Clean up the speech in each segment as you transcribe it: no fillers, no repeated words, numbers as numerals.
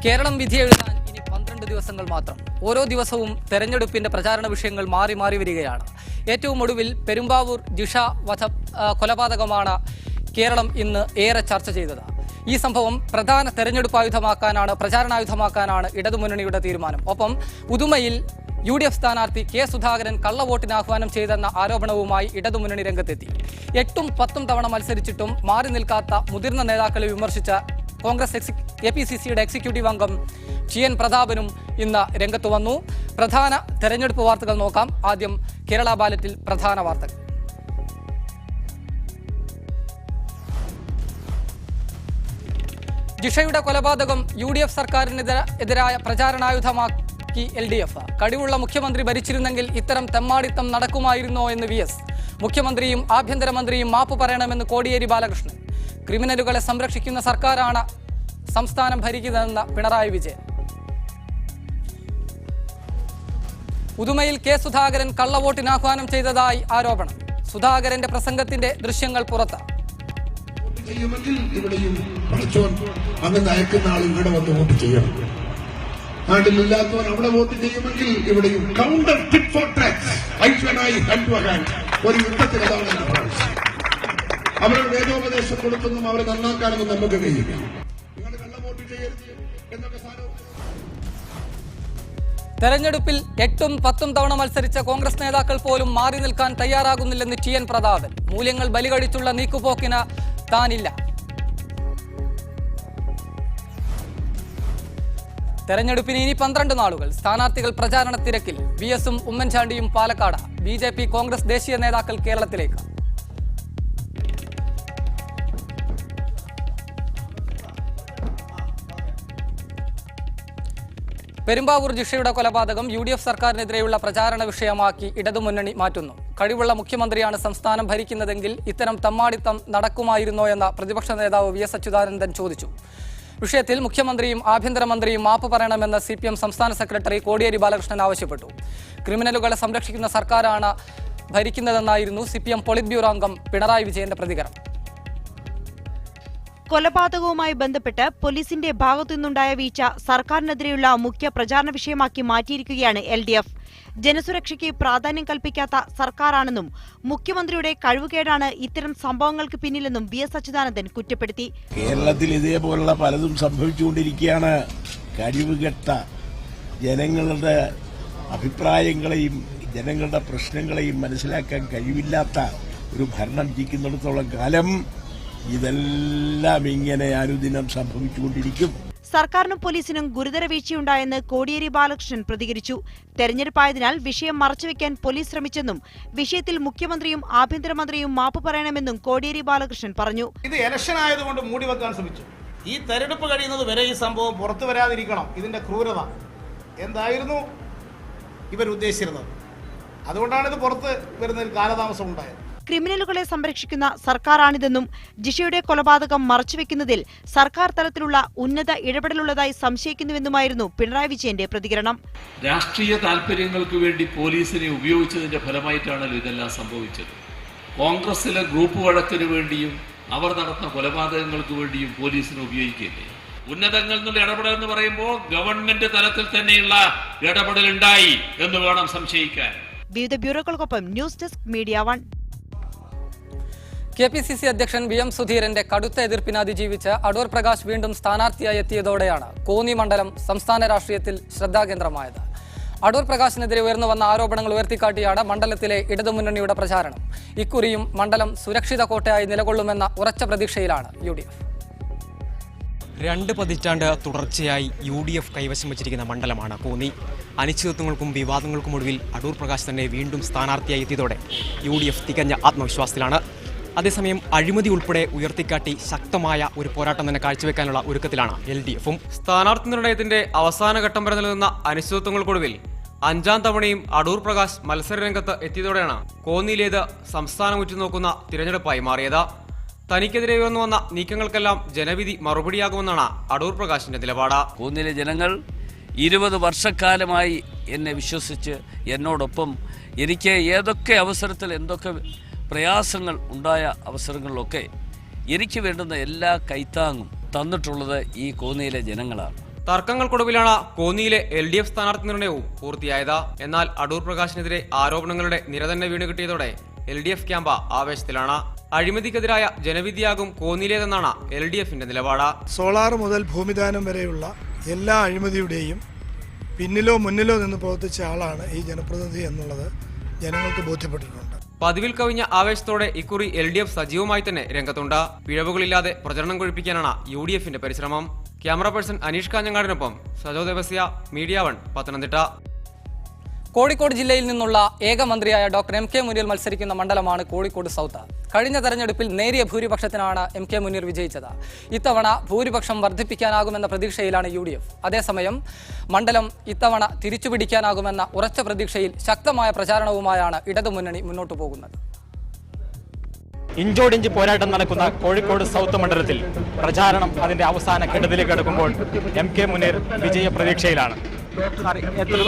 കേരളം വിധിയെഴുതാൻ ഇനി 12 ദിവസങ്ങൾ മാത്രം. ഓരോ ദിവസവും തെരഞ്ഞെടുപ്പിന്റെ പ്രചാരണ വിഷയങ്ങൾ മാറി മാറി വരികയാണ്. ഏറ്റവും ഒടുവിൽ പെരുമ്പാവൂർ ജിഷ കൊലപാതകമാണ് കേരളം ഇന്ന് ഏറെ ചർച്ച ചെയ്തത്. ഈ സംഭവം പ്രധാന പ്രചാരണായുധമാക്കാനാണ് ഇടതുമുന്നണിയുടെ തീരുമാനം. ഒപ്പം ഉദുമയിൽ UDF സ്ഥാനാർത്ഥി കെ സുധാകരൻ കള്ളവോട്ടിന് ആഹ്വാനം ചെയ്തെന്ന ആരോപണവുമായി ഇടതുമുന്നണി രംഗത്തെത്തി. 8ഉം 10ഉം തവണ മത്സരിച്ചിട്ടും മാറി നിൽക്കാത്ത മുതിർന്ന നേതാക്കളെ വിമർശിച്ച കോൺഗ്രസ് APCCയുടെ എക്സിക്യൂട്ടീവ് അംഗം TN പ്രതാപനും ഇന്ന് രംഗത്ത് വന്നു. പ്രധാന തെരഞ്ഞെടുപ്പ് വാർത്തകൾ നോക്കാം. ആദ്യം കേരള ബാലറ്റിൽ പ്രധാന വാർത്തകൾ. ജിഷയുടെ കൊലപാതകം UDF സർക്കാരിനെതിരായ പ്രചാരണായുധമാക്കി LDF. കഴിവുള്ള മുഖ്യമന്ത്രി ഭരിച്ചിരുന്നെങ്കിൽ ഇത്തരം തെമ്മാടിത്തം നടക്കുമായിരുന്നോ എന്ന് VS. മുഖ്യമന്ത്രിയും ആഭ്യന്തരമന്ത്രിയും മാപ്പ് പറയണമെന്ന് കോടിയേരി ബാലകൃഷ്ണൻ. ക്രിമിനലുകളെ സംരക്ഷിക്കുന്ന സർക്കാരാണ് സംസ്ഥാനം ഭരിക്കുന്നതെന്ന് പിണറായി വിജയൻ. ഉദുമയിൽ കെ സുധാകരൻ കള്ളവോട്ടിന് ആഹ്വാനം ചെയ്തതായി ആരോപണം. സുധാകരന്റെ പ്രസംഗത്തിന്റെ ദൃശ്യങ്ങൾ പുറത്ത്. അങ്ങനെ അയക്കുന്ന ആൾ ഇവിടെ വന്ന് വോട്ട് ചെയ്യണം. നാട്ടിലില്ലാത്തവൻ അവിടെ വോട്ട് ചെയ്യുമെങ്കിൽ ഇവിടെയും കൗണ്ടർ ടിപ്പ് ഫോർ ടാക്സ് ഐശ്വനായി ഒരു യുദ്ധത്തിലാണ് അവരുടെ വേദോപദേശം കൊടുത്തൊന്നും അവരെ നന്നാക്കാനൊന്നും നമുക്ക് കഴിയില്ല. നിങ്ങൾ കള്ളവോട്ട് ചെയ്യരുത് എന്നൊക്കെ തെരഞ്ഞെടുപ്പിൽ 8ഉം 10ഉം തവണ മത്സരിച്ച കോൺഗ്രസ് നേതാക്കൾ പോലും മാറി നിൽക്കാൻ തയ്യാറാകുന്നില്ലെന്ന് TN പ്രതാപൻ. മൂല്യങ്ങൾ ബലികഴിച്ചുള്ള നീക്കുപോക്കിന് താനില്ല. തെരഞ്ഞെടുപ്പിന് ഇനി 12 നാളുകൾ. സ്ഥാനാർത്ഥികൾ പ്രചാരണ തിരക്കിൽ. VSഉം ഉമ്മൻചാണ്ടിയും പാലക്കാട്. BJP കോൺഗ്രസ് ദേശീയ നേതാക്കൾ കേരളത്തിലേക്ക്. പെരുമ്പാവൂർ ജിഷയുടെ കൊലപാതകം UDF സർക്കാരിനെതിരെയുള്ള പ്രചാരണ വിഷയമാക്കി ഇടതുമുന്നണി മാറ്റുന്നു. കഴിവുള്ള മുഖ്യമന്ത്രിയാണ് സംസ്ഥാനം ഭരിക്കുന്നതെങ്കിൽ ഇത്തരം തമ്മാടിത്തം നടക്കുമായിരുന്നോ എന്ന പ്രതിപക്ഷ നേതാവ് VS അച്യുതാനന്ദൻ ചോദിച്ചു. വിഷയത്തിൽ മുഖ്യമന്ത്രിയും ആഭ്യന്തരമന്ത്രിയും മാപ്പ് പറയണമെന്ന് CPM സംസ്ഥാന സെക്രട്ടറി കോടിയേരി ബാലകൃഷ്ണൻ ആവശ്യപ്പെട്ടു. ക്രിമിനലുകളെ സംരക്ഷിക്കുന്ന സർക്കാരാണ് ഭരിക്കുന്നതെന്നായിരുന്നു CPM പോളിറ്റ് ബ്യൂറോ അംഗം പിണറായി വിജയന്റെ പ്രതികരണം. കൊലപാതകവുമായി ബന്ധപ്പെട്ട് പോലീസിന്റെ ഭാഗത്തുനിന്നുണ്ടായ വീഴ്ച സർക്കാരിനെതിരെയുള്ള മുഖ്യ പ്രചാരണ വിഷയമാക്കി മാറ്റിയിരിക്കുകയാണ് LDF. ജനസുരക്ഷയ്ക്ക് പ്രാധാന്യം കൽപ്പിക്കാത്ത സർക്കാരാണെന്നും മുഖ്യമന്ത്രിയുടെ കഴിവുകേടാണ് ഇത്തരം സംഭവങ്ങൾക്ക് പിന്നിലെന്നും VS അച്യുതാനന്ദൻ കുറ്റപ്പെടുത്തി. കേരളത്തിൽ ഇതേപോലുള്ള പലതും സംഭവിച്ചുകൊണ്ടിരിക്കുകയാണ്. കഴിവുകെട്ട ജനങ്ങളുടെ അഭിപ്രായങ്ങളെയും ജനങ്ങളുടെ പ്രശ്നങ്ങളെയും മനസ്സിലാക്കാൻ കഴിവില്ലാത്ത ഒരു ഭരണം ഇരിക്കുന്നിടത്തോളം കാലം ഇതെല്ലാം ഇങ്ങനെ അനുദിനം സംഭവിച്ചുകൊണ്ടിരിക്കും. സർക്കാരിനും പോലീസിനും ഗുരുതര വീഴ്ചയുണ്ടായെന്ന് കോടിയേരി ബാലകൃഷ്ണൻ പ്രതികരിച്ചു. തെരഞ്ഞെടുപ്പായതിനാൽ വിഷയം മറച്ചുവെക്കാൻ പോലീസ് ശ്രമിച്ചെന്നും വിഷയത്തിൽ മുഖ്യമന്ത്രിയും ആഭ്യന്തരമന്ത്രിയും മാപ്പ് പറയണമെന്നും കോടിയേരി ബാലകൃഷ്ണൻ പറഞ്ഞു. ഇത് ഇലക്ഷൻ ആയതുകൊണ്ട് മൂടിവെക്കാൻ ശ്രമിച്ചു. ഈ തെരഞ്ഞെടുപ്പ് കഴിയുന്നത് വരെ ഈ സംഭവം പുറത്തു വരാതിരിക്കണം. ഇതിന്റെ ക്രൂരത എന്തായിരുന്നു ഇവരുദ്ദേശിച്ചിരുന്നത്. അതുകൊണ്ടാണ് ഇത് പുറത്ത് വരുന്നതിൽ കാലതാമസം ഉണ്ടായത്. ക്രിമിനലുകളെ സംരക്ഷിക്കുന്ന സർക്കാരാണിതെന്നും ജിഷയുടെ കൊലപാതകം മറച്ചുവെക്കുന്നതിൽ സർക്കാർ തലത്തിലുള്ള ഉന്നത ഇടപെടലുള്ളതായി സംശയിക്കുന്നുവെന്നുമായിരുന്നു പിണറായി വിജയന്റെ പ്രതികരണം. രാഷ്ട്രീയ താൽപര്യങ്ങൾക്ക് വേണ്ടി പോലീസിനെ ഉപയോഗിച്ചതിന്റെ ഫലമായിട്ടാണല്ലോ ഇതെല്ലാം സംഭവിച്ചത്. കോൺഗ്രസിലെ ഗ്രൂപ്പ് വഴക്കിന് വേണ്ടിയും അവർ നടത്തുന്ന കൊലപാതകങ്ങൾക്ക് വേണ്ടിയും പോലീസിനെ ഉപയോഗിക്കില്ലേ. ഉന്നതങ്ങളിൽ നിന്നുള്ള ഇടപെടൽ എന്ന് പറയുമ്പോൾ ഗവൺമെന്റ് തലത്തിൽ തന്നെയുള്ള ഇടപെടലുണ്ടായി എന്ന് വേണം സംശയിക്കാൻ. വിവിധ ബ്യൂറോകൾക്കൊപ്പം ന്യൂസ് ഡെസ്ക് മീഡിയ 1. KPCC അധ്യക്ഷൻ VM സുധീരന്റെ കടുത്ത എതിർപ്പിനെ അതിജീവിച്ച് അടൂർ പ്രകാശ് വീണ്ടും സ്ഥാനാർത്ഥിയായി എത്തിയതോടെയാണ് കോന്നി മണ്ഡലം സംസ്ഥാന രാഷ്ട്രീയത്തിൽ ശ്രദ്ധാകേന്ദ്രമായത്. അടൂർ പ്രകാശിനെതിരെ ഉയർന്നു വന്ന ആരോപണങ്ങൾ ഉയർത്തിക്കാട്ടിയാണ് മണ്ഡലത്തിലെ ഇടതുമുന്നണിയുടെ പ്രചാരണം. ഇക്കുറിയും മണ്ഡലം സുരക്ഷിത കോട്ടയായി നിലകൊള്ളുമെന്ന ഉറച്ച പ്രതീക്ഷയിലാണ് UDF. 2 പതിറ്റാണ്ട് തുടർച്ചയായി UDF കൈവശം വച്ചിരിക്കുന്ന മണ്ഡലമാണ് കോന്നി. അനിശ്ചിതത്വങ്ങൾക്കും വിവാദങ്ങൾക്കും ഒടുവിൽ അടൂർ പ്രകാശ് തന്നെ വീണ്ടും സ്ഥാനാർത്ഥിയായി എത്തിയതോടെ UDF തികഞ്ഞ ആത്മവിശ്വാസത്തിലാണ്. അതേസമയം അഴിമതി ഉൾപ്പെടെ ഉയർത്തിക്കാട്ടി ശക്തമായ ഒരു പോരാട്ടം തന്നെ കാഴ്ചവെക്കാനുള്ള ഒരുക്കത്തിലാണ് LDFും. സ്ഥാനാർത്ഥി നിർണയത്തിന്റെ അവസാന ഘട്ടം വരെ നിലനിന്ന അനിശ്ചിതത്വങ്ങൾക്കൊടുവിൽ 5ാം തവണയും അടൂർ പ്രകാശ് മത്സരരംഗത്ത് എത്തിയതോടെയാണ് കോന്നിയിലേത് സംസ്ഥാനം ഉറ്റുനോക്കുന്ന തിരഞ്ഞെടുപ്പായി മാറിയത്. തനിക്കെതിരെ ഉയർന്നു വന്ന നീക്കങ്ങൾക്കെല്ലാം ജനവിധി മറുപടിയാകുമെന്നാണ് അടൂർ പ്രകാശിന്റെ നിലപാട്. കോന്നിയിലെ ജനങ്ങൾ 20 വർഷക്കാലമായി എന്നെ വിശ്വസിച്ച് എന്നോടൊപ്പം എനിക്ക് ഏതൊക്കെ അവസരത്തിൽ എന്തൊക്കെ പ്രയാസങ്ങൾ ഉണ്ടായ അവസരങ്ങളിലൊക്കെ എനിക്ക് വേണ്ടുന്ന എല്ലാ കൈത്താങ്ങും തന്നിട്ടുള്ളത് ഈ കോന്നിയിലെ ജനങ്ങളാണ്. തർക്കങ്ങൾക്കൊടുവിലാണ് കോന്നിയിലെ LDF സ്ഥാനാർത്ഥി നിർണയവും പൂർത്തിയായത്. എന്നാൽ അടൂർ പ്രകാശിനെതിരെ ആരോപണങ്ങളുടെ നിര തന്നെ വീണുകിട്ടിയതോടെ LDF ക്യാമ്പ് ആവേശത്തിലാണ്. അഴിമതിക്കെതിരായ ജനവിധിയാകും കോന്നിയിലേതെന്നാണ് LDFന്റെ നിലപാട്. സോളാർ മുതൽ ഭൂമിദാനം വരെയുള്ള എല്ലാ അഴിമതിയുടെയും പിന്നിലോ മുന്നിലോ നിന്ന് പ്രവർത്തിച്ച ആളാണ് ഈ ജനപ്രതിനിധി എന്നുള്ളത് ജനങ്ങൾക്ക് ബോധ്യപ്പെട്ടിട്ടുണ്ട്. പതിവിൽ കവിഞ്ഞ ആവേശത്തോടെ ഇക്കുറി LDF സജീവമായി തന്നെ രംഗത്തുണ്ട്. പിഴവുകളില്ലാതെ പ്രചരണം കൊഴിപ്പിക്കാനാണ് UDFന്റെ പരിശ്രമം. ക്യാമറ പേഴ്സൺ അനീഷ് കാഞ്ഞങ്ങാടിനൊപ്പം സജോ ദേവസ്യ, മീഡിയ 1, പത്തനംതിട്ട. കോഴിക്കോട് ജില്ലയിൽ നിന്നുള്ള ഏക മന്ത്രിയായ ഡോക്ടർ MK മുനീർ മത്സരിക്കുന്ന മണ്ഡലമാണ് കോഴിക്കോട് സൗത്ത്. കഴിഞ്ഞ തെരഞ്ഞെടുപ്പിൽ നേരിയ ഭൂരിപക്ഷത്തിനാണ് MK മുനീർ വിജയിച്ചത്. ഇത്തവണ ഭൂരിപക്ഷം വർദ്ധിപ്പിക്കാനാകുമെന്ന പ്രതീക്ഷയിലാണ് UDF. അതേസമയം മണ്ഡലം ഇത്തവണ തിരിച്ചുപിടിക്കാനാകുമെന്ന ഉറച്ച പ്രതീക്ഷയിൽ ശക്തമായ പ്രചാരണവുമായാണ് ഇടതുമുന്നണി മുന്നോട്ടു പോകുന്നത്. ഇഞ്ചോടിഞ്ച് പോരാട്ടം നടക്കുന്ന കോഴിക്കോട് സൗത്ത് മണ്ഡലത്തിൽ പ്രചാരണം അതിന്റെ അവസാന ഘട്ടത്തിലേക്ക് അടുക്കുമ്പോൾ MK മുനീർ വിജയ പ്രതീക്ഷയിലാണ്.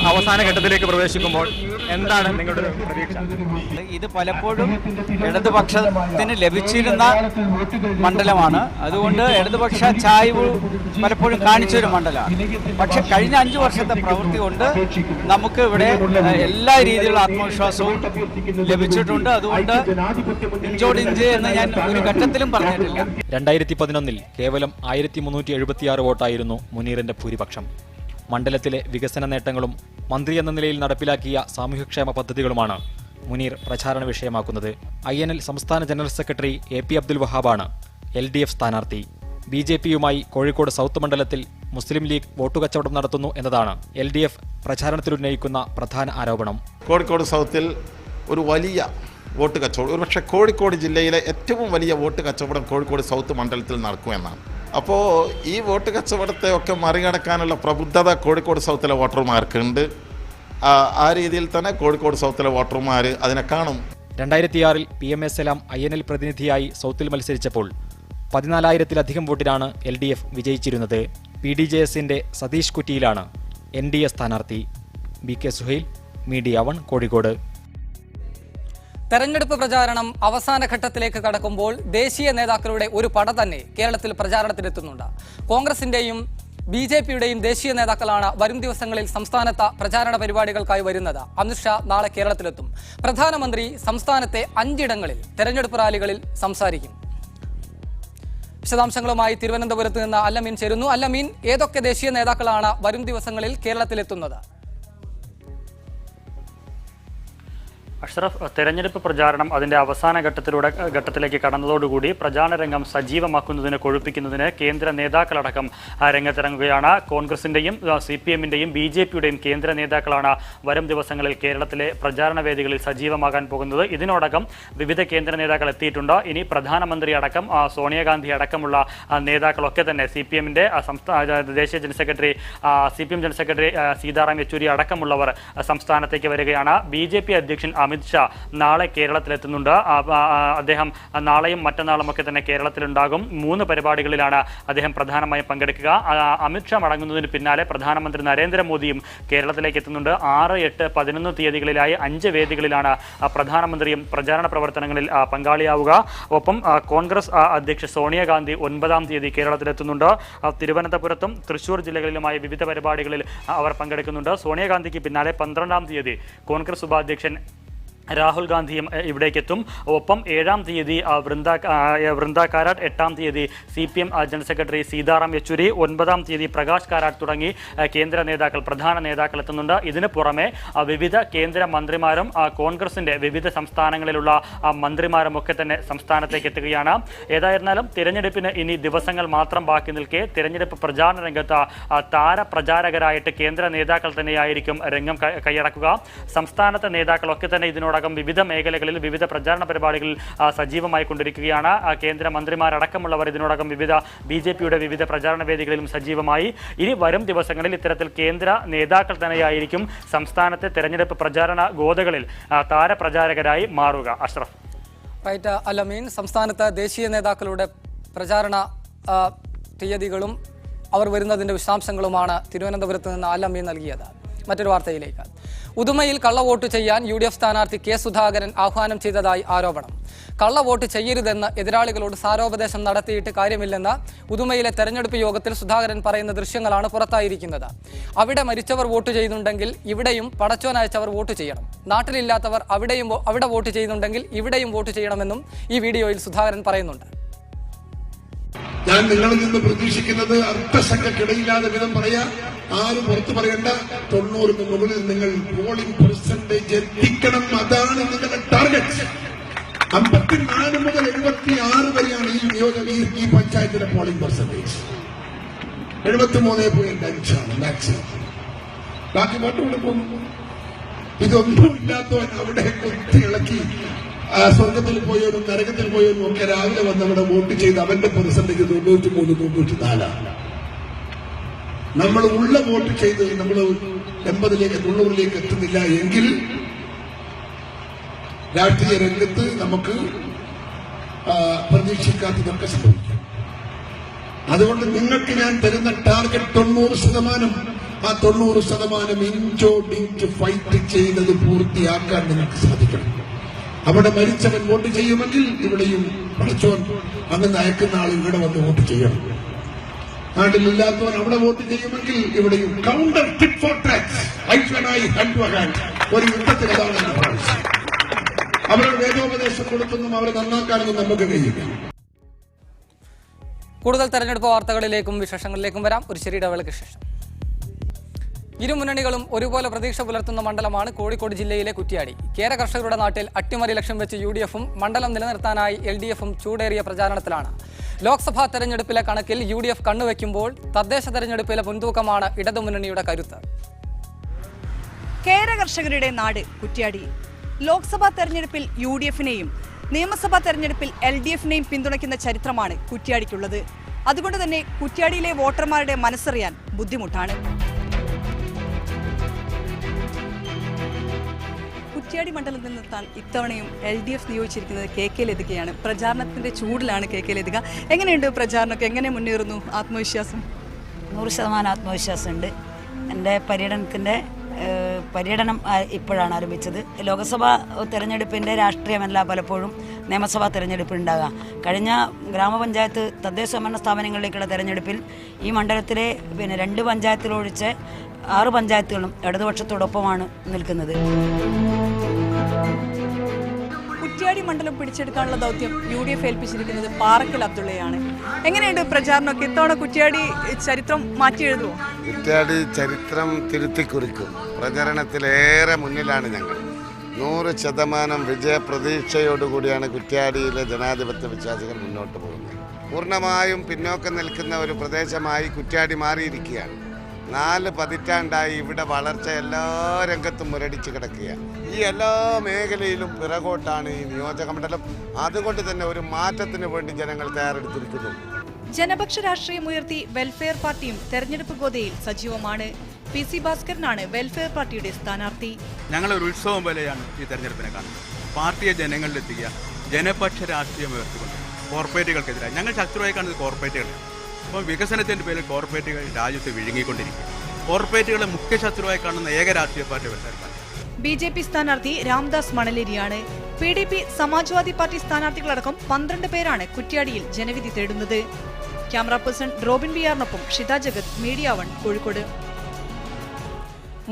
അവസാന ഘട്ടത്തിലേക്ക് പ്രവേശിക്കുമ്പോൾ എന്താണ് നിങ്ങളുടെ പ്രതീക്ഷ? ഇത് പലപ്പോഴും ഇടതുപക്ഷത്തിന് ലഭിച്ചിരുന്ന മണ്ഡലമാണ്. അതുകൊണ്ട് ഇടതുപക്ഷ ചായ്വ് പലപ്പോഴും കാണിച്ചൊരു മണ്ഡലമാണ്. പക്ഷെ കഴിഞ്ഞ 5 വർഷത്തെ പ്രവൃത്തി കൊണ്ട് നമുക്ക് ഇവിടെ എല്ലാ രീതിയിലുള്ള ആത്മവിശ്വാസവും ലഭിച്ചിട്ടുണ്ട്. അതുകൊണ്ട് ഇഞ്ചോടിഞ്ച് എന്ന് ഞാൻ ഒരു ഘട്ടത്തിലും പറഞ്ഞിട്ടില്ല. 2011 കേവലം 1376 വോട്ടായിരുന്നു മുനീറിന്റെ ഭൂരിപക്ഷം. മണ്ഡലത്തിലെ വികസന നേട്ടങ്ങളും മന്ത്രി എന്ന നിലയിൽ നടപ്പിലാക്കിയ സാമൂഹ്യക്ഷേമ പദ്ധതികളുമാണ് മുനീർ പ്രചാരണ വിഷയമാക്കുന്നത്. INL സംസ്ഥാന ജനറൽ സെക്രട്ടറി AP അബ്ദുൽ വഹാബാണ് LDF സ്ഥാനാർത്ഥി. BJPയുമായി കോഴിക്കോട് സൗത്ത് മണ്ഡലത്തിൽ മുസ്ലിം ലീഗ് വോട്ടുകച്ചവടം നടത്തുന്നു എന്നതാണ് LDF പ്രചാരണത്തിലുന്നയിക്കുന്ന പ്രധാന ആരോപണം. കോഴിക്കോട് സൗത്തിൽ ഒരു വലിയ വോട്ട് കച്ചവടം, ഒരുപക്ഷെ കോഴിക്കോട് ജില്ലയിലെ ഏറ്റവും വലിയ വോട്ട് കച്ചവടം കോഴിക്കോട് സൗത്ത് മണ്ഡലത്തിൽ നടക്കുമെന്നാണ്. അപ്പോൾ ഈ വോട്ട് കച്ചവടത്തെ ഒക്കെ മറികടക്കാനുള്ള പ്രബുദ്ധത കോഴിക്കോട് സൗത്തിലെ വോട്ടർമാർക്കുണ്ട്. ആ രീതിയിൽ തന്നെ കോഴിക്കോട് സൗത്തിലെ വോട്ടർമാർ അതിനെ കാണും. 2006 PMA സലാം INL പ്രതിനിധിയായി സൗത്തിൽ മത്സരിച്ചപ്പോൾ 14,000-ലധികം വോട്ടിനാണ് LDF വിജയിച്ചിരുന്നത്. PDJSന്റെ സതീഷ് കുറ്റിയിലാണ് NDA സ്ഥാനാർത്ഥി. BK Suhail, media 1, Kozhikode. തെരഞ്ഞെടുപ്പ് പ്രചാരണം അവസാന ഘട്ടത്തിലേക്ക് കടക്കുമ്പോൾ ദേശീയ നേതാക്കളുടെ ഒരു പട തന്നെ കേരളത്തിൽ പ്രചാരണത്തിനെത്തുന്നുണ്ട്. കോൺഗ്രസിന്റെയും BJPയുടെയും ദേശീയ നേതാക്കളാണ് വരും ദിവസങ്ങളിൽ സംസ്ഥാനത്ത് പ്രചാരണ പരിപാടികൾക്കായി വരുന്നത്. അമിത്ഷാ നാളെ കേരളത്തിലെത്തും. പ്രധാനമന്ത്രി സംസ്ഥാനത്തെ 5 ഇടങ്ങളിൽ തെരഞ്ഞെടുപ്പ് റാലികളിൽ സംസാരിക്കും. വിശദാംശങ്ങളുമായി തിരുവനന്തപുരത്ത് നിന്ന് അല്ലമീൻ ചേരുന്നു. അല്ലമീൻ, ഏതൊക്കെ ദേശീയ നേതാക്കളാണ് വരും ദിവസങ്ങളിൽ കേരളത്തിലെത്തുന്നത്? അഷ്റഫ്, തെരഞ്ഞെടുപ്പ് പ്രചാരണം അതിൻ്റെ അവസാന ഘട്ടത്തിലേക്ക് കടന്നതോടുകൂടി പ്രചാരണ രംഗം സജീവമാക്കുന്നതിന് കൊഴുപ്പിക്കുന്നതിന് കേന്ദ്ര നേതാക്കളടക്കം രംഗത്തിറങ്ങുകയാണ്. കോൺഗ്രസിൻ്റെയും CPMൻ്റെയും BJPയുടെയും കേന്ദ്ര നേതാക്കളാണ് വരും ദിവസങ്ങളിൽ കേരളത്തിലെ പ്രചാരണ വേദികളിൽ സജീവമാകാൻ പോകുന്നത്. ഇതിനോടകം വിവിധ കേന്ദ്ര നേതാക്കൾ എത്തിയിട്ടുണ്ട്. ഇനി പ്രധാനമന്ത്രി അടക്കം സോണിയാഗാന്ധി അടക്കമുള്ള നേതാക്കളൊക്കെ തന്നെ CPMൻ്റെ ദേശീയ general secretary CPM general secretary Sitaram Yechury അടക്കമുള്ളവർ സംസ്ഥാനത്തേക്ക് വരികയാണ്. BJP അധ്യക്ഷൻ അമിത്ഷാ നാളെ കേരളത്തിലെത്തുന്നുണ്ട്. അദ്ദേഹം നാളെയും മറ്റന്നാളും ഒക്കെ തന്നെ കേരളത്തിലുണ്ടാകും. 3 പരിപാടികളിലാണ് അദ്ദേഹം പ്രധാനമായും പങ്കെടുക്കുക. അമിത്ഷാ മടങ്ങുന്നതിന് പിന്നാലെ പ്രധാനമന്ത്രി നരേന്ദ്രമോദിയും കേരളത്തിലേക്ക് എത്തുന്നുണ്ട്. 6, 8, 11 തീയതികളിലായി 5 വേദികളിലാണ് പ്രധാനമന്ത്രിയും പ്രചാരണ പ്രവർത്തനങ്ങളിൽ പങ്കാളിയാവുക. ഒപ്പം കോൺഗ്രസ് അധ്യക്ഷ സോണിയാഗാന്ധി 9-ാം തീയതി കേരളത്തിലെത്തുന്നുണ്ട്. തിരുവനന്തപുരത്തും തൃശൂർ ജില്ലകളിലുമായി വിവിധ പരിപാടികളിൽ അവർ പങ്കെടുക്കുന്നുണ്ട്. സോണിയാഗാന്ധിക്ക് പിന്നാലെ 12-ാം തീയതി കോൺഗ്രസ് ഉപാധ്യക്ഷൻ രാഹുൽ ഗാന്ധിയും ഇവിടേക്കെത്തും. ഒപ്പം 7-ാം തീയതി വൃന്ദ കാരാട്ട്, 8-ാം തീയതി CPM general secretary Sitaram Yechury, 9-ാം തീയതി പ്രകാശ് കാരാട്ട് തുടങ്ങി കേന്ദ്ര നേതാക്കൾ, പ്രധാന നേതാക്കൾ എത്തുന്നുണ്ട്. ഇതിന് പുറമെ വിവിധ കേന്ദ്ര മന്ത്രിമാരും കോൺഗ്രസിൻ്റെ വിവിധ സംസ്ഥാനങ്ങളിലുള്ള മന്ത്രിമാരും ഒക്കെ തന്നെ സംസ്ഥാനത്തേക്ക് എത്തുകയാണ്. ഏതായിരുന്നാലും തിരഞ്ഞെടുപ്പിന് ഇനി ദിവസങ്ങൾ മാത്രം ബാക്കി നിൽക്കെ തിരഞ്ഞെടുപ്പ് പ്രചാരണ രംഗത്ത് താരപ്രചാരകരായിട്ട് കേന്ദ്ര നേതാക്കൾ തന്നെയായിരിക്കും രംഗം കൈയടക്കുക. സംസ്ഥാനത്തെ നേതാക്കളൊക്കെ തന്നെ ഇതിനോട് വിവിധ മേഖലകളിൽ വിവിധ പ്രചാരണ പരിപാടികളിൽ സജീവമായി കൊണ്ടിരിക്കുകയാണ്. കേന്ദ്ര മന്ത്രിമാരടക്കമുള്ളവർ ഇതിനോടകം വിവിധ BJPയുടെ വിവിധ പ്രചാരണ വേദികളിലും സജീവമായി. ഇനി വരും ദിവസങ്ങളിൽ ഇത്തരത്തിൽ കേന്ദ്ര നേതാക്കൾ തന്നെയായിരിക്കും സംസ്ഥാനത്തെ തെരഞ്ഞെടുപ്പ് പ്രചാരണ ഗോതകളിൽ താരപ്രചാരകരായി മാറുക. അഷ്റഫ്. റൈറ്റ് അല്ലമീൻ, സംസ്ഥാനത്ത് ദേശീയ നേതാക്കളുടെ പ്രചാരണ തീയതികളും അവർ വരുന്നതിൻ്റെ വിശദാംശങ്ങളുമാണ് തിരുവനന്തപുരത്ത് നിന്ന് അല്ലമീൻ നൽകിയത്. മറ്റൊരു വാർത്തയിലേക്ക്. ഉദുമയിൽ കള്ളവോട്ട് ചെയ്യാൻ UDF സ്ഥാനാർത്ഥി കെ സുധാകരൻ ആഹ്വാനം ചെയ്തതായി ആരോപണം. കള്ളവോട്ട് ചെയ്യരുതെന്ന് എതിരാളികളോട് സാരോപദേശം നടത്തിയിട്ട് കാര്യമില്ലെന്ന് ഉദുമയിലെ തെരഞ്ഞെടുപ്പ് യോഗത്തിൽ സുധാകരൻ പറയുന്ന ദൃശ്യങ്ങളാണ് പുറത്തായിരിക്കുന്നത്. അവിടെ മരിച്ചവർ വോട്ട് ചെയ്യുന്നുണ്ടെങ്കിൽ ഇവിടെയും പടച്ചോനയച്ചവർ വോട്ട് ചെയ്യണം. നാട്ടിലില്ലാത്തവർ അവിടെ വോട്ട് ചെയ്യുന്നുണ്ടെങ്കിൽ ഇവിടെയും വോട്ട് ചെയ്യണമെന്നും ഈ വീഡിയോയിൽ സുധാകരൻ പറയുന്നുണ്ട്. ഞാൻ നിങ്ങളിൽ നിന്ന് പ്രതീക്ഷിക്കുന്നത് അർത്ഥശങ്കക്കിടയില്ലാതെ വിധം പറയാ, ആരും പുറത്തു പറയേണ്ട. 90 മുകളിൽ നിങ്ങൾ പോളിംഗ് പെർസെന്റേജ് എത്തിക്കണം. അതാണ് നിങ്ങളുടെ ടാർഗറ്റ്. 54 മുതൽ 76 വരെയാണ് ഈ പഞ്ചായത്തിലെ പോളിംഗ് പെർസെന്റേജ്. 73.5 മാക്സിമം. ബാക്കി വോട്ട് കൊടുക്കും. ഇതൊന്നും ഇല്ലാത്തവൻ അവിടെ കുത്തി ഇളക്കി സ്വർഗത്തിൽ പോയവരും നരകത്തിൽ പോയവരും ഒക്കെ രാവിലെ വന്ന് അവിടെ വോട്ട് ചെയ്ത് അവന്റെ പെർസെന്റേജ് 93-94. നമ്മൾ ഉള്ള വോട്ട് ചെയ്ത് നമ്മൾ 80-ലേക്ക് 90-ലേക്ക് എത്തുന്നില്ല എങ്കിൽ രാഷ്ട്രീയ രംഗത്ത് നമുക്ക് പ്രതീക്ഷിക്കാത്തതൊക്കെ സംഭവിക്കും. അതുകൊണ്ട് നിങ്ങൾക്ക് ഞാൻ തരുന്ന ടാർഗറ്റ് 90%. ആ 90% ഇഞ്ചോടിഞ്ച് ഫൈറ്റ് ചെയ്തത് പൂർത്തിയാക്കാൻ നിങ്ങൾക്ക് സാധിക്കണം. അവിടെ മരിച്ചവൻ വോട്ട് ചെയ്യുമെങ്കിൽ ഇവിടെയും പഠിച്ചോൻ അങ്ങനെ അയക്കുന്ന ആൾ ഇവിടെ വന്ന് വോട്ട് ചെയ്യണം. നാട്ടിലില്ലാത്തവൻ അവിടെ വോട്ട് ചെയ്യുമെങ്കിൽ ഇവിടെയും കൗണ്ടർ ടിറ്റ് ഫോർ ടാക്സ് ഐശ്വനായി ഹൻവഹാൻ ഒരു യുദ്ധത്തിലാണ് പ്രാവശ്യം. അവരുടെ വേദോപദേശം കൊടുത്തൊന്നും അവരെ നന്നാക്കാനൊന്നും നമുക്ക് കഴിയില്ല. കൂടുതൽ തെരഞ്ഞെടുപ്പ് വാർത്തകളിലേക്കും വിശേഷങ്ങളിലേക്കും വരാം. ഒരു ചെറിയ ഇടവേളയ്ക്ക് ശേഷം. ഇരു മുന്നണികളും ഒരുപോലെ പ്രതീക്ഷ പുലർത്തുന്ന മണ്ഡലമാണ് കോഴിക്കോട് ജില്ലയിലെ കുറ്റ്യാടി. കേര കർഷകരുടെ നാട്ടിൽ അട്ടിമറി ലക്ഷ്യം വെച്ച് UDFും മണ്ഡലം നിലനിർത്താനായി LDFും ചൂടേറിയ പ്രചാരണത്തിലാണ്. ലോക്സഭാ തെരഞ്ഞെടുപ്പിലെ കണക്കിൽ UDF കണ്ണുവെക്കുമ്പോൾ തദ്ദേശ തെരഞ്ഞെടുപ്പിലെ മുൻതൂക്കമാണ് ഇടതുമുന്നണിയുടെ കരുത്ത്. കേര കർഷകരുടെ നാട് കുറ്റ്യാടി. ലോക്സഭാ തെരഞ്ഞെടുപ്പിൽ UDFിനെയും നിയമസഭാ തെരഞ്ഞെടുപ്പിൽ LDFിനെയും പിന്തുണയ്ക്കുന്ന ചരിത്രമാണ് കുറ്റ്യാടിക്കുള്ളത്. അതുകൊണ്ട് തന്നെ കുറ്റ്യാടിയിലെ വോട്ടർമാരുടെ മനസ്സറിയാൻ ബുദ്ധിമുട്ടാണ്. കുറ്റ്യാടി മണ്ഡലത്തിൽ നിർത്താൻ ഇത്തവണയും LDF നിയോഗിച്ചിരിക്കുന്നത് KK ലതികയാണ്. പ്രചാരണത്തിന്റെ ചൂടിലാണ് KK ലതിക. എങ്ങനെയുണ്ട് പ്രചാരണമൊക്കെ? എങ്ങനെ മുന്നേറുന്നു? ആത്മവിശ്വാസം? 100% ആത്മവിശ്വാസമുണ്ട്. എൻ്റെ പര്യടനം ഇപ്പോഴാണ് ആരംഭിച്ചത്. ലോക്സഭാ തെരഞ്ഞെടുപ്പിൻ്റെ രാഷ്ട്രീയമല്ല പലപ്പോഴും നിയമസഭാ തെരഞ്ഞെടുപ്പ് ഉണ്ടാകുക. കഴിഞ്ഞ ഗ്രാമപഞ്ചായത്ത് തദ്ദേശ സ്വയംഭരണ സ്ഥാപനങ്ങളിലേക്കുള്ള തെരഞ്ഞെടുപ്പിൽ ഈ മണ്ഡലത്തിലെ 2 പഞ്ചായത്തിലൊഴിച്ച് 6 പഞ്ചായത്തുകളും ഇടതുപക്ഷത്തോടൊപ്പമാണ് നിൽക്കുന്നത്. കുറ്റ്യാടി മണ്ഡലം പിടിച്ചെടുക്കാനുള്ള ദൗത്യം UDF ഏൽപ്പിച്ചിരിക്കുന്നത് പാറക്കൽ അബ്ദുള്ളയാണ്. എങ്ങനെയുണ്ട് പ്രചാരണമൊക്കെ? ഇത്തവണ കുറ്റ്യാടി ചരിത്രം മാറ്റി എഴുതുമോ? കുറ്റ്യാടി ചരിത്രം തിരുത്തിക്കുറിക്കും. പ്രചരണത്തിലേറെ മുന്നിലാണ് ഞങ്ങൾ. 100% വിജയപ്രതീക്ഷയോടുകൂടിയാണ് കുറ്റ്യാടിയിലെ ജനാധിപത്യ വിശ്വാസികൾ മുന്നോട്ട് പോകുന്നത്. പൂർണ്ണമായും പിന്നോക്കം നിൽക്കുന്ന ഒരു പ്രദേശമായി കുറ്റ്യാടി മാറിയിരിക്കുകയാണ്. 4 പതിറ്റാണ്ടായി ഇവിടെ വളർച്ച എല്ലാ രംഗത്തും മുരടിച്ച് കിടക്കുകയാണ്. ഈ എല്ലാ മേഖലയിലും പിറകോട്ടാണ് ഈ നിയോജക മണ്ഡലം. അതുകൊണ്ട് തന്നെ ഒരു മാറ്റത്തിന് വേണ്ടി ജനങ്ങൾ തയ്യാറെടുത്തിരിക്കുന്നു. ജനപക്ഷ രാഷ്ട്രീയം ഉയർത്തി വെൽഫെയർ പാർട്ടിയും തെരഞ്ഞെടുപ്പ് ഗോതയിൽ സജീവമാണ്. PC ഭാസ്കരനാണ് വെൽഫെയർ പാർട്ടിയുടെ സ്ഥാനാർത്ഥി. ഞങ്ങളൊരു ഉത്സവം പോലെയാണ് ഈ തെരഞ്ഞെടുപ്പിനെ കാണുന്നത്. പാർട്ടിയെ ജനങ്ങളിലെത്തിക്കുക, ജനപക്ഷ രാഷ്ട്രീയം ഉയർത്തിക്കൊണ്ട് കോർപ്പറേറ്റുകൾക്കെതിരായി ഞങ്ങൾ ശത്രുവായി കാണുന്നത് കോർപ്പറേറ്റുകളാണ്. അപ്പോൾ വികസനത്തിൻ്റെ പേരിൽ കോർപ്പറേറ്റുകൾ രാജ്യത്ത് വിഴുങ്ങിക്കൊണ്ടിരിക്കുക. കോർപ്പറേറ്റുകളെ മുഖ്യ ശത്രുവായി കാണുന്ന ഏക രാഷ്ട്രീയ പാർട്ടി വെൽഫെയർ പാർട്ടി. BJP സ്ഥാനാർത്ഥി രാംദാസ് മണലേരിയാണ്. PDP, സമാജ്വാദി പാർട്ടി സ്ഥാനാർത്ഥികളടക്കം 12 പേരാണ് കുറ്റ്യാടിയിൽ ജനവിധി തേടുന്നത്. ക്യാമറ പേഴ്സൺ റോബിൻ BRനൊപ്പം ഷിത ജഗത്, മീഡിയ 1 കോഴിക്കോട്.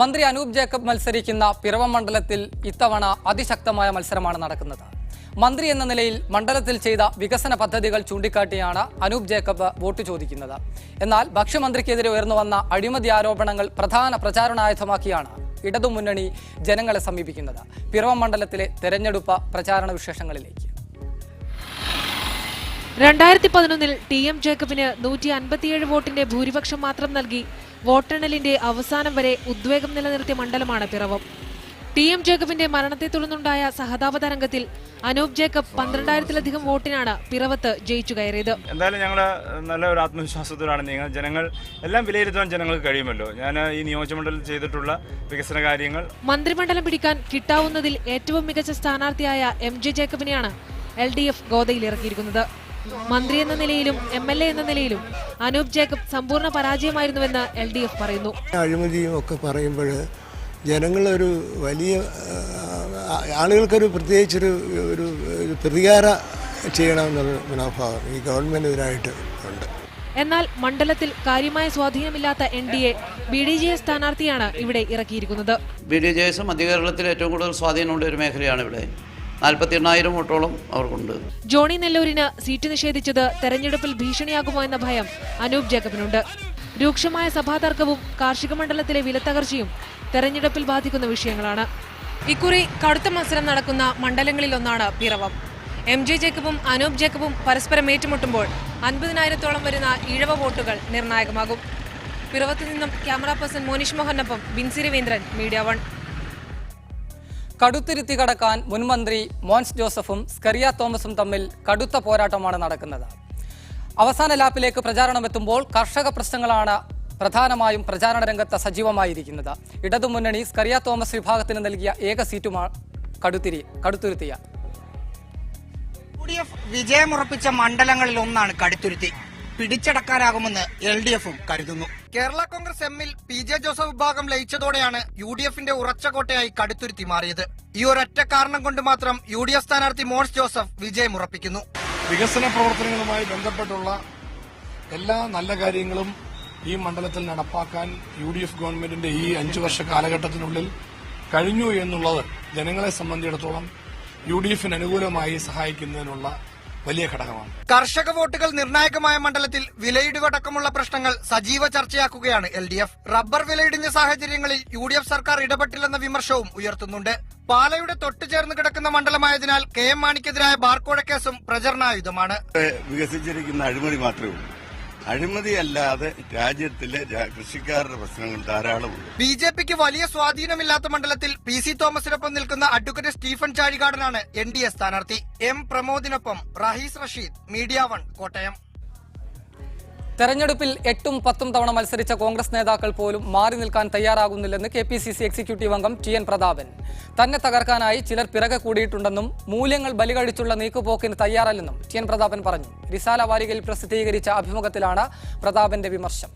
മന്ത്രി അനൂപ് ജേക്കബ് മത്സരിക്കുന്ന പിറവം മണ്ഡലത്തിൽ ഇത്തവണ അതിശക്തമായ മത്സരമാണ് നടക്കുന്നത്. മന്ത്രി എന്ന നിലയിൽ മണ്ഡലത്തിൽ ചെയ്ത വികസന പദ്ധതികൾ ചൂണ്ടിക്കാട്ടിയാണ് അനൂപ് ജേക്കബ് വോട്ട് ചോദിക്കുന്നത്. എന്നാൽ ഭക്ഷ്യമന്ത്രിക്കെതിരെ ഉയർന്നു വന്ന അഴിമതി ആരോപണങ്ങൾ പ്രധാന പ്രചാരണായുധമാക്കിയാണ് ഇടതുമുന്നണി ജനങ്ങളെ സമീപിക്കുന്നത്. പിറവം മണ്ഡലത്തിലെ തെരഞ്ഞെടുപ്പ് പ്രചാരണ വിശേഷങ്ങളിലേക്ക്. 2011 TM ജേക്കബിന് 157 വോട്ടിന്റെ ഭൂരിപക്ഷം മാത്രം നൽകി വോട്ടെണ്ണലിന്റെ അവസാനം വരെ ഉദ്വേഗം നിലനിർത്തിയ മണ്ഡലമാണ് പിറവം. TM ജേക്കബിന്റെ മരണത്തെ തുടർന്നുണ്ടായ സഹതാപ തരംഗത്തിൽ അനൂപ് ജേക്കബ് 12,000-ലധികം വോട്ടിനാണ് പിറവത്ത് ജയിച്ചു കയറിയത്. എന്തായാലും ഞങ്ങൾ നല്ല ഒരു ആത്മവിശ്വാസത്തോടാണ് നിങ്ങൾ ജനങ്ങൾ എല്ലാം വിലയിരുത്താൻ ജനങ്ങൾക്ക് കഴിയുമല്ലോ. ഞാൻ ഈ നിയോജകമണ്ഡലത്തിൽ ചെയ്തിട്ടുള്ള വികസന കാര്യങ്ങൾ. മന്ത്രിമണ്ഡലം പിടിക്കാൻ കിട്ടാവുന്നതിൽ ഏറ്റവും മികച്ച സ്ഥാനാർത്ഥിയായ MJ ജേക്കബിനെയാണ് LDF ഗോതയിൽ ഇറക്കിയിരിക്കുന്നത്. മന്ത്രി എന്ന നിലയിലും MLA എന്ന നിലയിലും അനൂപ് ജേക്കബ് സമ്പൂർണ്ണ പരാജയമായിരുന്നുവെന്ന് LDF പറയുന്നു. അഴിമതിയും ഒക്കെ പറയുമ്പോൾ ജനങ്ങളൊരു വലിയ ആളുകൾക്കൊരു പ്രത്യേകിച്ചൊരു ഒരു പ്രതികാര ചെയ്യണമെന്നുള്ള മനോഭാവം ഈ ഗവൺമെൻറ്റിനെതിരായിട്ട് ഉണ്ട്. എന്നാൽ മണ്ഡലത്തിൽ കാര്യമായ സ്വാധീനമില്ലാത്ത NDA BDJS സ്ഥാനാർത്ഥിയാണ് ഇവിടെ ഇറക്കിയിരിക്കുന്നത്. BDJS മധ്യകേരളത്തിൽ ഏറ്റവും കൂടുതൽ സ്വാധീനമുള്ള ഒരു മേഖലയാണ് ഇവിടെ. 48,000 വോട്ടോളം അവർക്കുണ്ട്. ജോണി നെല്ലൂരിന് സീറ്റ് നിഷേധിച്ചത് തെരഞ്ഞെടുപ്പിൽ ഭീഷണിയാകുമോ എന്ന ഭയം അനൂപ് ജേക്കബിനുണ്ട്. രൂക്ഷമായ സഭാതർക്കവും കാർഷിക മണ്ഡലത്തിലെ വിലത്തകർച്ചയും തെരഞ്ഞെടുപ്പിൽ ബാധിക്കുന്ന വിഷയങ്ങളാണ്. ഇക്കുറി കടുത്ത മത്സരം നടക്കുന്ന മണ്ഡലങ്ങളിലൊന്നാണ് പിറവം. MJ ജേക്കബും അനൂപ് ജേക്കബും പരസ്പരം ഏറ്റുമുട്ടുമ്പോൾ 50,000-ഓളം വരുന്ന ഈഴവ വോട്ടുകൾ നിർണായകമാകും. പിറവത്തു നിന്നും ക്യാമറ പേഴ്സൺ മോനിഷ് മോഹനൊപ്പം ബിൻസി രവീന്ദ്രൻ, മീഡിയ 1. കടുത്തിരുത്തി കടക്കാൻ മുൻമന്ത്രി മോൻസ് ജോസഫും സ്കറിയ തോമസും തമ്മിൽ കടുത്ത പോരാട്ടമാണ് നടക്കുന്നത്. അവസാന ലാപ്പിലേക്ക് പ്രചാരണമെത്തുമ്പോൾ കർഷക പ്രശ്നങ്ങളാണ് പ്രധാനമായും പ്രചാരണ രംഗത്ത് സജീവമായിരിക്കുന്നത്. ഇടതുമുന്നണി സ്കറിയ തോമസ് വിഭാഗത്തിന് നൽകിയ ഏക സീറ്റുമാണ് കടുത്തുരുത്തിയ. UDF വിജയമുറപ്പിച്ച മണ്ഡലങ്ങളിൽ ഒന്നാണ് കടുത്തുരുത്തി. പിടിച്ചടക്കാനാകുമെന്ന് LDFും കരുതുന്നു. കേരള കോൺഗ്രസ് എമ്മിൽ PJ ജോസഫ് വിഭാഗം ലയിച്ചതോടെയാണ് UDFന്റെ ഉറച്ച കോട്ടയായി കടുത്തുരുത്തി മാറിയത്. ഈ ഒരൊറ്റ കാരണം കൊണ്ട് മാത്രം UDF സ്ഥാനാർത്ഥി മോൻസ് ജോസഫ് വിജയമുറപ്പിക്കുന്നു. വികസന പ്രവർത്തനങ്ങളുമായി ബന്ധപ്പെട്ടുള്ള എല്ലാ നല്ല കാര്യങ്ങളും ഈ മണ്ഡലത്തിൽ നടപ്പാക്കാൻ UDF ഗവൺമെന്റിന്റെ ഈ 5 വർഷ കാലഘട്ടത്തിനുള്ളിൽ കഴിഞ്ഞു എന്നുള്ളത് ജനങ്ങളെ സംബന്ധിച്ചിടത്തോളം UDFന് അനുകൂലമായി സഹായിക്കുന്നതിനുള്ള വലിയ ഘടകമാണ്. കർഷക വോട്ടുകൾ നിർണായകമായ മണ്ഡലത്തിൽ വിലയിടിവടക്കമുള്ള പ്രശ്നങ്ങൾ സജീവ ചർച്ചയാക്കുകയാണ് LDF. റബ്ബർ വിലയിടിഞ്ഞ സാഹചര്യങ്ങളിൽ UDF സർക്കാർ ഇടപെട്ടില്ലെന്ന വിമർശവും ഉയർത്തുന്നുണ്ട്. പാലയുടെ തൊട്ടുചേർന്ന് കിടക്കുന്ന മണ്ഡലമായതിനാൽ KM മാണിക്കെതിരായ ബാർക്കോഴ കേസും പ്രചരണായുധമാണ്. വികസിച്ചിരിക്കുന്ന അഴിമതി മാത്രമേ ഉള്ളൂ. അഴിമതിയല്ലാതെ രാജ്യത്തിലെ കൃഷിക്കാരുടെ പ്രശ്നങ്ങൾ ധാരാളമുണ്ട്. BJPക്ക് വലിയ സ്വാധീനമില്ലാത്ത മണ്ഡലത്തിൽ PC തോമസിനൊപ്പം നിൽക്കുന്ന അഡ്വക്കേറ്റ് സ്റ്റീഫൻ ചാഴികാടനാണ് NDA സ്ഥാനാർത്ഥി. M പ്രമോദിനൊപ്പം റഹീസ് റഷീദ്, മീഡിയ 1, കോട്ടയം. തെരഞ്ഞെടുപ്പിൽ 8ഉം 10ഉം തവണ മത്സരിച്ച കോൺഗ്രസ് നേതാക്കൾ പോലും മാറി നിൽക്കാൻ തയ്യാറാകുന്നില്ലെന്ന് KPCC എക്സിക്യൂട്ടീവ് അംഗം TN പ്രതാപൻ. തന്നെ തകർക്കാനായി ചിലർ പിറകെ കൂടിയിട്ടുണ്ടെന്നും മൂല്യങ്ങൾ ബലികഴിച്ചുള്ള നീക്കുപോക്കിന് തയ്യാറല്ലെന്നും TN പ്രതാപൻ പറഞ്ഞു. റിസാല വാരികയിൽ പ്രസിദ്ധീകരിച്ച അഭിമുഖത്തിലാണ് പ്രതാപന്റെ വിമർശനം.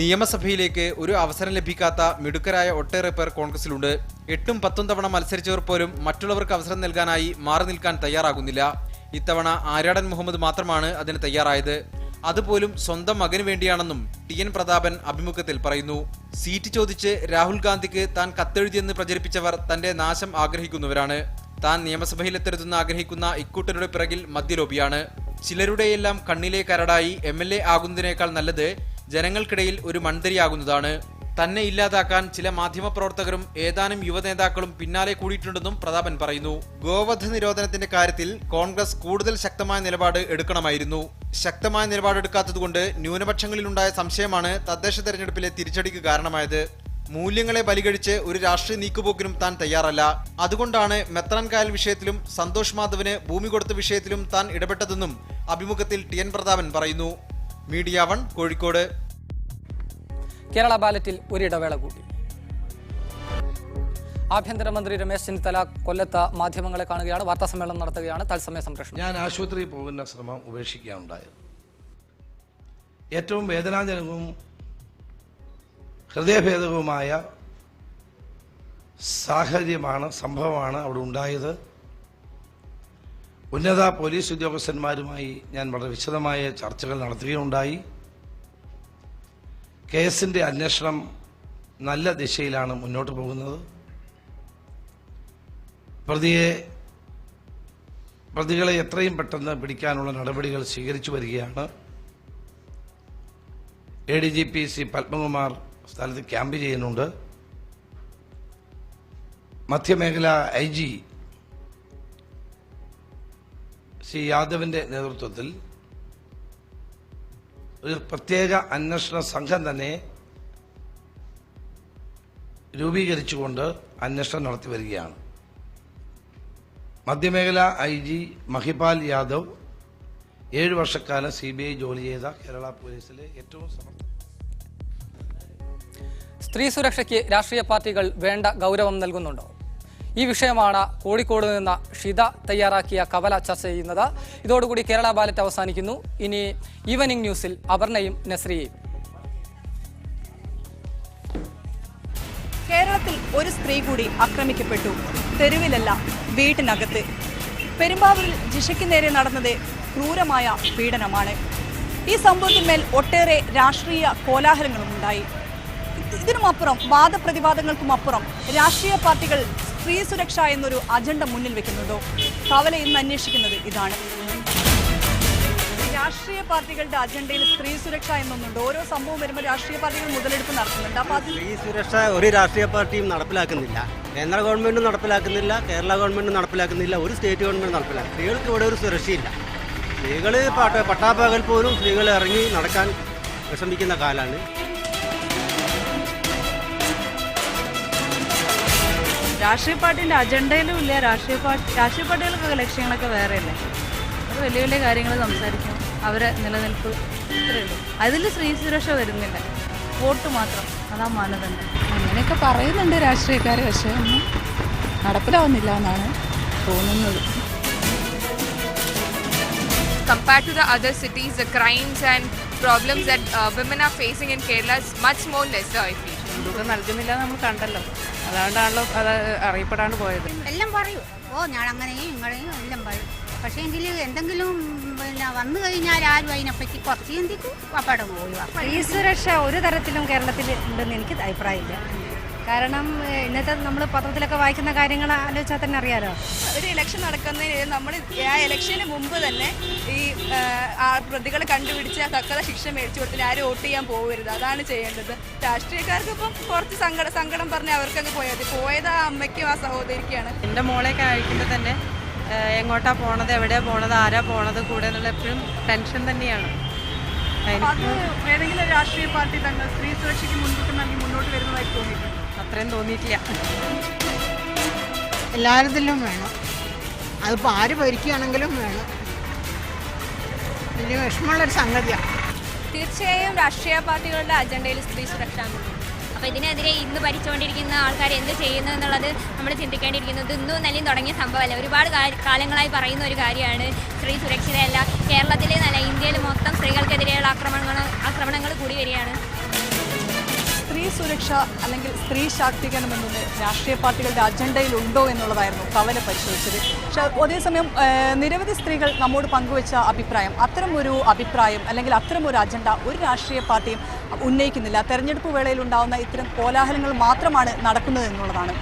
നിയമസഭയിലേക്ക് ഒരു അവസരം ലഭിക്കാത്ത മിടുക്കരായ ഒട്ടേറെ പേർ കോൺഗ്രസിലുണ്ട്. 8ഉം 10ഉം തവണ മത്സരിച്ചവർ പോലും മറ്റുള്ളവർക്ക് അവസരം നൽകാനായി മാറി നിൽക്കാൻ തയ്യാറാകുന്നില്ല. ഇത്തവണ ആര്യാടൻ മുഹമ്മദ് മാത്രമാണ് അതിന് തയ്യാറായത്. അതുപോലും സ്വന്തം മകന് വേണ്ടിയാണെന്നും TN പ്രതാപൻ അഭിമുഖത്തിൽ പറയുന്നു. സീറ്റ് ചോദിച്ച് രാഹുൽ ഗാന്ധിക്ക് താൻ കത്തെഴുതിയെന്ന് പ്രചരിപ്പിച്ചവർ തന്റെ നാശം ആഗ്രഹിക്കുന്നവരാണ്. താൻ നിയമസഭയിലെത്തരുതെന്ന് ആഗ്രഹിക്കുന്ന ഇക്കൂട്ടരുടെ പിറകിൽ മദ്യലോബിയാണ്. ചിലരുടെയെല്ലാം കണ്ണിലെ കരടായി MLA ആകുന്നതിനേക്കാൾ നല്ലത് ജനങ്ങൾക്കിടയിൽ ഒരു മൺതരിയാകുന്നതാണ്. തന്നെ ഇല്ലാതാക്കാൻ ചില മാധ്യമപ്രവർത്തകരും ഏതാനും യുവനേതാക്കളും പിന്നാലെ കൂടിയിട്ടുണ്ടെന്നും പ്രതാപൻ പറയുന്നു. ഗോവധ നിരോധനത്തിന്റെ കാര്യത്തിൽ കോൺഗ്രസ് കൂടുതൽ ശക്തമായ നിലപാട് എടുക്കണമായിരുന്നു. ശക്തമായ നിലപാടെടുക്കാത്തതുകൊണ്ട് ന്യൂനപക്ഷങ്ങളിലുണ്ടായ സംശയമാണ് തദ്ദേശ തെരഞ്ഞെടുപ്പിലെ തിരിച്ചടിക്ക് കാരണമായത്. മൂല്യങ്ങളെ ബലികഴിച്ച് ഒരു രാഷ്ട്രീയ നീക്കുപോക്കിനും താൻ തയ്യാറല്ല. അതുകൊണ്ടാണ് മെത്രാൻകായൽ വിഷയത്തിലും സന്തോഷ് മാധവിന് ഭൂമി കൊടുത്ത വിഷയത്തിലും താൻ ഇടപെട്ടതെന്നും അഭിമുഖത്തിൽ TN പ്രതാപൻ പറയുന്നു. മീഡിയ 1, കോഴിക്കോട്. കേരള ബാലറ്റിൽ ഒരിടവേള കൂടി. ആഭ്യന്തരമന്ത്രി രമേശ് ചെന്നിത്തല കൊല്ലത്ത് മാധ്യമങ്ങളെ കാണുകയാണ്, വാർത്താ സമ്മേളനം നടത്തുകയാണ്. തത്സമയ സംപ്രേഷണം. ഞാൻ ആശുപത്രിയിൽ പോകുന്ന ശ്രമം ഉപേക്ഷിക്കുകയാണുണ്ടായത്. ഏറ്റവും വേദനാജനകവും ഹൃദയഭേദകവുമായ സാഹചര്യമാണ്, സംഭവമാണ് അവിടെ ഉണ്ടായത്. ഉന്നത പോലീസ് ഉദ്യോഗസ്ഥന്മാരുമായി ഞാൻ വളരെ വിശദമായ ചർച്ചകൾ നടത്തുകയുണ്ടായി. കേസിൻ്റെ അന്വേഷണം നല്ല ദിശയിലാണ് മുന്നോട്ട് പോകുന്നത്. പ്രതികളെ എത്രയും പെട്ടെന്ന് പിടിക്കാനുള്ള നടപടികൾ സ്വീകരിച്ചു വരികയാണ്. ADGP ശ്രീ പത്മകുമാർ സ്ഥലത്ത് ക്യാമ്പ് ചെയ്യുന്നുണ്ട്. മധ്യമേഖല IG ശ്രീ യാദവിൻ്റെ നേതൃത്വത്തിൽ ഒരു പ്രത്യേക അന്വേഷണ സംഘം തന്നെ രൂപീകരിച്ചുകൊണ്ട് അന്വേഷണം നടത്തി വരികയാണ്. മധ്യമേഖല IG മഹിപാൽ യാദവ് 7 വർഷക്കാലം CBI ജോലി ചെയ്ത കേരള പോലീസിലെ ഏറ്റവും സ്ത്രീ സുരക്ഷയ്ക്ക് രാഷ്ട്രീയ പാർട്ടികൾ വേണ്ട ഗൗരവം നൽകുന്നുണ്ടോ? ഈ വിഷയമാണ് കോഴിക്കോട് നിന്ന് ഷിത തയ്യാറാക്കിയ കവല ചർച്ച ചെയ്യുന്നത്. ഇതോടുകൂടി കേരള ബാലറ്റ് അവസാനിക്കുന്നു. ഇനി ഈവനിംഗ് ന്യൂസിൽ അപർണയും നസ്രിയയും. കേരളത്തിൽ ഒരു സ്ത്രീ കൂടി ആക്രമിക്കപ്പെട്ടു. തെരുവിലല്ല, വീട്ടിനകത്ത്. പെരുമ്പാവൂരിൽ ജിഷയ്ക്ക് നേരെ നടന്നത് ക്രൂരമായ പീഡനമാണ്. ഈ സംഭവത്തിന്മേൽ ഒട്ടേറെ രാഷ്ട്രീയ കോലാഹലങ്ങളുമുണ്ടായി. ഇതിനുമപ്പുറം വാദപ്രതിവാദങ്ങൾക്കുമപ്പുറം രാഷ്ട്രീയ പാർട്ടികൾ സ്ത്രീ സുരക്ഷ എന്നൊരു അജണ്ട മുന്നിൽ വെക്കുന്നുണ്ടോ? കവല ഇന്ന് അന്വേഷിക്കുന്നത് ഇതാണ്. രാഷ്ട്രീയ പാർട്ടികളുടെ അജണ്ടയിൽ സ്ത്രീ സുരക്ഷ എന്നൊന്നുണ്ട്. ഓരോ സംഭവം വരുമ്പോൾ രാഷ്ട്രീയ പാർട്ടികൾ മുതലെടുപ്പ് നടത്തുന്നുണ്ട്. അപ്പോൾ അത് സ്ത്രീ സുരക്ഷ ഒരു രാഷ്ട്രീയ പാർട്ടിയും നടപ്പിലാക്കുന്നില്ല. കേന്ദ്ര ഗവൺമെന്റും നടപ്പിലാക്കുന്നില്ല, കേരള ഗവൺമെന്റും നടപ്പിലാക്കുന്നില്ല, ഒരു സ്റ്റേറ്റ് ഗവൺമെന്റ് നടപ്പിലാക്കും. സ്ത്രീകൾക്ക് ഇവിടെ ഒരു സുരക്ഷയില്ല. സ്ത്രീകൾ പട്ടാപ്പകൽ പോലും സ്ത്രീകൾ ഇറങ്ങി നടക്കാൻ വിഷമിക്കുന്ന കാലമാണ്. രാഷ്ട്രീയ പാർട്ടിൻ്റെ അജണ്ടയിലും ഇല്ല. രാഷ്ട്രീയ പാർട്ടികൾക്കൊക്കെ ലക്ഷ്യങ്ങളൊക്കെ വേറെയല്ലേ. അത് വലിയ വലിയ കാര്യങ്ങൾ സംസാരിക്കും, അവരെ നിലനിൽപ്പ് ഇത്രയേ ഉള്ളൂ. അതിൽ സ്ത്രീ സുരക്ഷ വരുന്നില്ല, വോട്ട് മാത്രം, അതാ മാനദണ്ഡം. അങ്ങനെയൊക്കെ പറയുന്നുണ്ട് രാഷ്ട്രീയക്കാർ, പക്ഷേ ഒന്നും നടപ്പിലാവുന്നില്ല എന്നാണ് തോന്നുന്നത്. Compared to the other cities, the crimes and problems that women are facing in Kerala is much more lesser, I feel. ഇതൊക്കെ നൽകുന്നില്ല നമ്മൾ കണ്ടല്ലോ, അതുകൊണ്ടാണല്ലോ അത് അറിയപ്പെടാണ്ട് പോയത്. എല്ലാം പറയും, ഞാൻ അങ്ങനെയും ഇങ്ങനെയും എല്ലാം പറയും. പക്ഷേ എങ്കിൽ എന്തെങ്കിലും പിന്നെ വന്നു കഴിഞ്ഞാൽ ആരും അതിനെപ്പറ്റി കുറച്ച് ചിന്തിക്കും, പപ്പടം പോയി. സ്ത്രീ സുരക്ഷ ഒരു തരത്തിലും കേരളത്തിൽ ഉണ്ടെന്ന് എനിക്ക് അഭിപ്രായമില്ല. കാരണം ഇന്നത്തെ നമ്മൾ പത്രത്തിലൊക്കെ വായിക്കുന്ന കാര്യങ്ങൾ ആലോചിച്ചാൽ തന്നെ അറിയാലോ. ഒരു ഇലക്ഷൻ നടക്കുന്നതിന് നമ്മൾ ആ ഇലക്ഷന് മുമ്പ് തന്നെ ഈ പ്രതികളെ കണ്ടുപിടിച്ച് തക്കത ശിക്ഷ മേടിച്ചു കൊടുത്തിട്ട് ആരും വോട്ട് ചെയ്യാൻ പോകരുത്, അതാണ് ചെയ്യേണ്ടത്. രാഷ്ട്രീയക്കാർക്ക് ഇപ്പം കുറച്ച് സങ്കടം പറഞ്ഞ് അവർക്കങ്ങ് പോയത് ആ അമ്മയ്ക്കും ആ സഹോദരിക്കാണ്. എൻ്റെ മോളെയൊക്കെ അയക്കുമ്പോൾ തന്നെ എങ്ങോട്ടാ പോണത്, എവിടെയാ പോണത്, ആരാ പോണത് കൂടെ എന്നുള്ള എപ്പോഴും ടെൻഷൻ തന്നെയാണ്. ഏതെങ്കിലും രാഷ്ട്രീയ പാർട്ടി തന്നെ സ്ത്രീ സുരക്ഷയ്ക്ക് മുൻതൂക്കം നൽകി മുന്നോട്ട് വരുന്നതായി തോന്നിയിട്ടുണ്ട്? അത്രയും തോന്നിയിട്ടില്ല. എല്ലായിടത്തിലും വേണം, അതിപ്പോൾ ആര് ഭരിക്കുകയാണെങ്കിലും വേണം. വലിയ വിഷമമുള്ളൊരു സംഗതിയാണ്. തീർച്ചയായും രാഷ്ട്രീയ പാർട്ടികളുടെ അജണ്ടയിൽ സ്ത്രീ സുരക്ഷ. അപ്പോൾ ഇതിനെതിരെ ഇന്ന് ഭരിച്ചുകൊണ്ടിരിക്കുന്ന ആൾക്കാർ എന്ത് ചെയ്യുന്നു എന്നുള്ളത് നമ്മൾ ചിന്തിക്കേണ്ടിയിരിക്കുന്നത്. ഇന്നും നല്ലയും തുടങ്ങിയ സംഭവമല്ല, ഒരുപാട് കാലങ്ങളായി പറയുന്ന ഒരു കാര്യമാണ് സ്ത്രീ സുരക്ഷിതയല്ല. കേരളത്തിലെ നല്ല ഇന്ത്യയിൽ മൊത്തം സ്ത്രീകൾക്കെതിരെയുള്ള ആക്രമണങ്ങൾ കൂടി വരികയാണ്. സ്ത്രീ സുരക്ഷ അല്ലെങ്കിൽ സ്ത്രീ ശാക്തീകരണം എന്നത് രാഷ്ട്രീയ പാർട്ടികളുടെ അജണ്ടയിൽ ഉണ്ടോ എന്നുള്ളതായിരുന്നു കവല പരിശോധിച്ചത്. പക്ഷേ അതേസമയം നിരവധി സ്ത്രീകൾ നമ്മോട് പങ്കുവച്ച അത്തരമൊരു അഭിപ്രായം അല്ലെങ്കിൽ അത്തരമൊരു അജണ്ട ഒരു രാഷ്ട്രീയ പാർട്ടിയും ഉന്നയിക്കുന്നില്ല. തെരഞ്ഞെടുപ്പ് വേളയിൽ ഉണ്ടാകുന്ന ഇത്തരം കോലാഹലങ്ങൾ മാത്രമാണ് നടക്കുന്നത് എന്നുള്ളതാണ്.